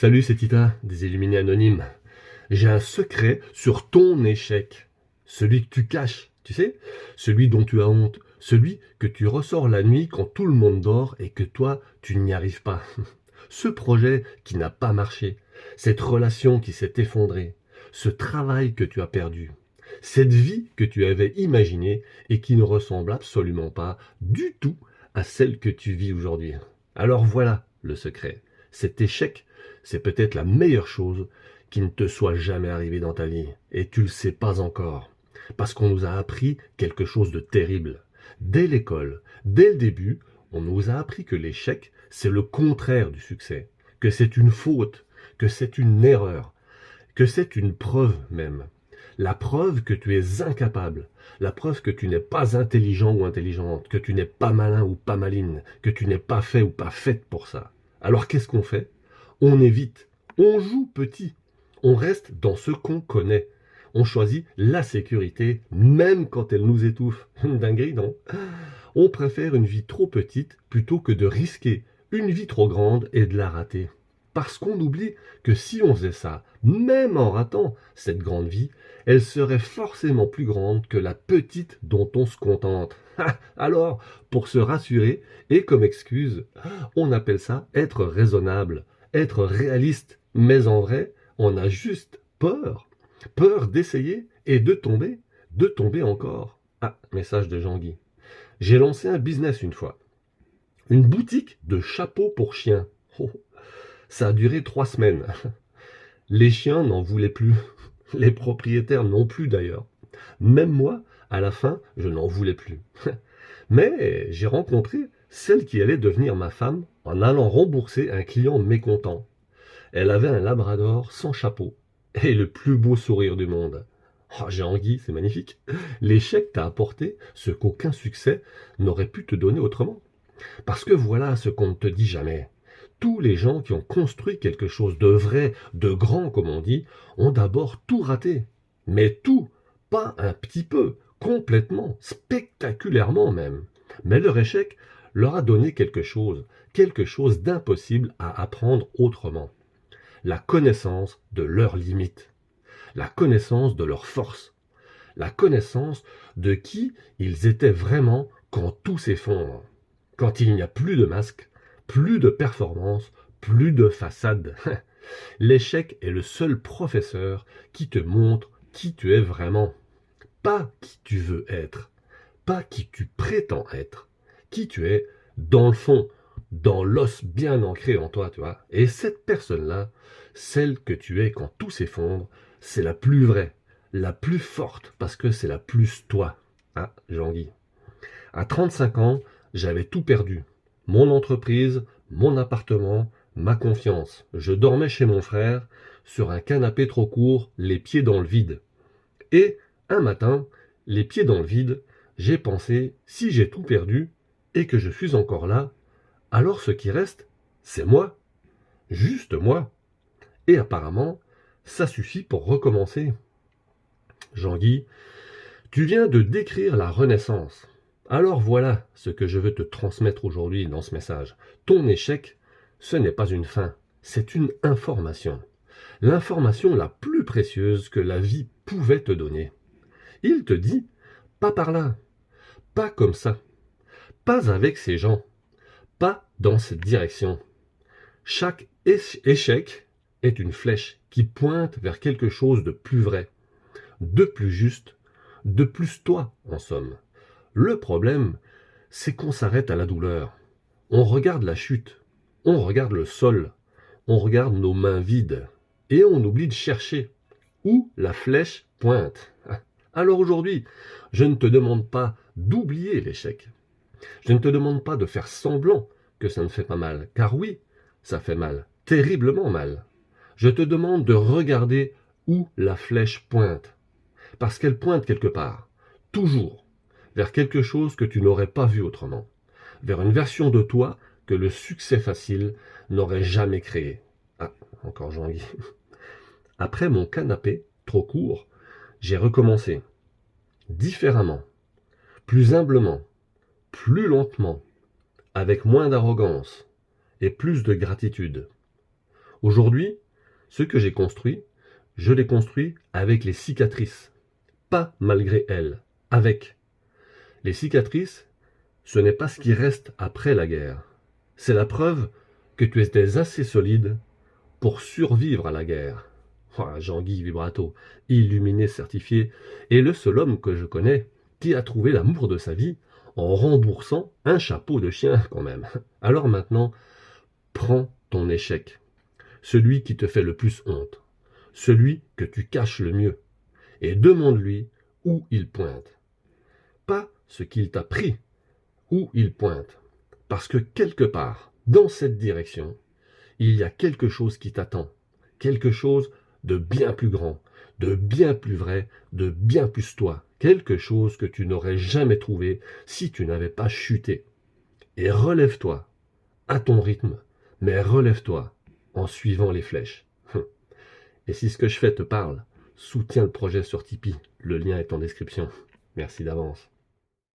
Salut, c'est Tita, des Illuminés Anonymes. J'ai un secret sur ton échec. Celui que tu caches, tu sais? Celui dont tu as honte. Celui que tu ressors la nuit quand tout le monde dort et que toi, tu n'y arrives pas. Ce projet qui n'a pas marché. Cette relation qui s'est effondrée. Ce travail que tu as perdu. Cette vie que tu avais imaginée et qui ne ressemble absolument pas du tout à celle que tu vis aujourd'hui. Alors voilà le secret. Cet échec, c'est peut-être la meilleure chose qui ne te soit jamais arrivée dans ta vie. Et tu le sais pas encore. Parce qu'on nous a appris quelque chose de terrible. Dès l'école, dès le début, on nous a appris que l'échec, c'est le contraire du succès. Que c'est une faute, que c'est une erreur, que c'est une preuve même. La preuve que tu es incapable, la preuve que tu n'es pas intelligent ou intelligente, que tu n'es pas malin ou pas maline, que tu n'es pas fait ou pas faite pour ça. Alors qu'est-ce qu'on fait? On évite, on joue petit, on reste dans ce qu'on connaît. On choisit la sécurité, même quand elle nous étouffe. Dinguerie, non? On préfère une vie trop petite plutôt que de risquer une vie trop grande et de la rater. Parce qu'on oublie que si on faisait ça, même en ratant cette grande vie, elle serait forcément plus grande que la petite dont on se contente. Alors, pour se rassurer, et comme excuse, on appelle ça être raisonnable, être réaliste. Mais en vrai, on a juste peur. Peur d'essayer et de tomber encore. Ah, message de Jean-Guy. J'ai lancé un business une fois. Une boutique de chapeaux pour chiens. Oh, ça a duré 3 semaines. Les chiens n'en voulaient plus. Les propriétaires non plus d'ailleurs. Même moi, à la fin, je n'en voulais plus. Mais j'ai rencontré celle qui allait devenir ma femme en allant rembourser un client mécontent. Elle avait un labrador sans chapeau et le plus beau sourire du monde. Oh, Jean-Guy, c'est magnifique. L'échec t'a apporté ce qu'aucun succès n'aurait pu te donner autrement. Parce que voilà ce qu'on ne te dit jamais. Tous les gens qui ont construit quelque chose de vrai, de grand comme on dit, ont d'abord tout raté. Mais tout, pas un petit peu, complètement, spectaculairement même. Mais leur échec leur a donné quelque chose d'impossible à apprendre autrement. La connaissance de leurs limites, la connaissance de leurs forces, la connaissance de qui ils étaient vraiment quand tout s'effondre. Quand il n'y a plus de masque, plus de performance, plus de façade. L'échec est le seul professeur qui te montre qui tu es vraiment. Pas qui tu veux être, pas qui tu prétends être, qui tu es dans le fond, dans l'os bien ancré en toi, tu vois. Et cette personne-là, celle que tu es quand tout s'effondre, c'est la plus vraie, la plus forte, parce que c'est la plus toi. Ah, Jean-Guy. À 35 ans, j'avais tout perdu. Mon entreprise, mon appartement, ma confiance. Je dormais chez mon frère, sur un canapé trop court, les pieds dans le vide. Et, un matin, les pieds dans le vide, j'ai pensé, si j'ai tout perdu, et que je suis encore là, alors ce qui reste, c'est moi. Juste moi. Et apparemment, ça suffit pour recommencer. Jean-Guy, tu viens de décrire la Renaissance. Alors voilà ce que je veux te transmettre aujourd'hui dans ce message. Ton échec, ce n'est pas une fin, c'est une information. L'information la plus précieuse que la vie pouvait te donner. Il te dit, pas par là, pas comme ça, pas avec ces gens, pas dans cette direction. Chaque échec est une flèche qui pointe vers quelque chose de plus vrai, de plus juste, de plus toi en somme. Le problème, c'est qu'on s'arrête à la douleur. On regarde la chute, on regarde le sol, on regarde nos mains vides, et on oublie de chercher où la flèche pointe. Alors aujourd'hui, je ne te demande pas d'oublier l'échec. Je ne te demande pas de faire semblant que ça ne fait pas mal, car oui, ça fait mal, terriblement mal. Je te demande de regarder où la flèche pointe, parce qu'elle pointe quelque part, toujours, vers quelque chose que tu n'aurais pas vu autrement, vers une version de toi que le succès facile n'aurait jamais créé. Ah, encore Jean-Guy. Après mon canapé, trop court, j'ai recommencé, différemment, plus humblement, plus lentement, avec moins d'arrogance et plus de gratitude. Aujourd'hui, ce que j'ai construit, je l'ai construit avec les cicatrices, pas malgré elles, avec. Les cicatrices, ce n'est pas ce qui reste après la guerre. C'est la preuve que tu étais assez solide pour survivre à la guerre. Jean-Guy Vibrato, illuminé certifié, est le seul homme que je connais qui a trouvé l'amour de sa vie en remboursant un chapeau de chien quand même. Alors maintenant, prends ton échec, celui qui te fait le plus honte, celui que tu caches le mieux, et demande-lui où il pointe. Pas ce qu'il t'a pris, où il pointe. Parce que quelque part, dans cette direction, il y a quelque chose qui t'attend, quelque chose de bien plus grand, de bien plus vrai, de bien plus toi, quelque chose que tu n'aurais jamais trouvé si tu n'avais pas chuté. Et relève-toi, à ton rythme, mais relève-toi en suivant les flèches. Et si ce que je fais te parle, soutiens le projet sur Tipeee, le lien est en description. Merci d'avance.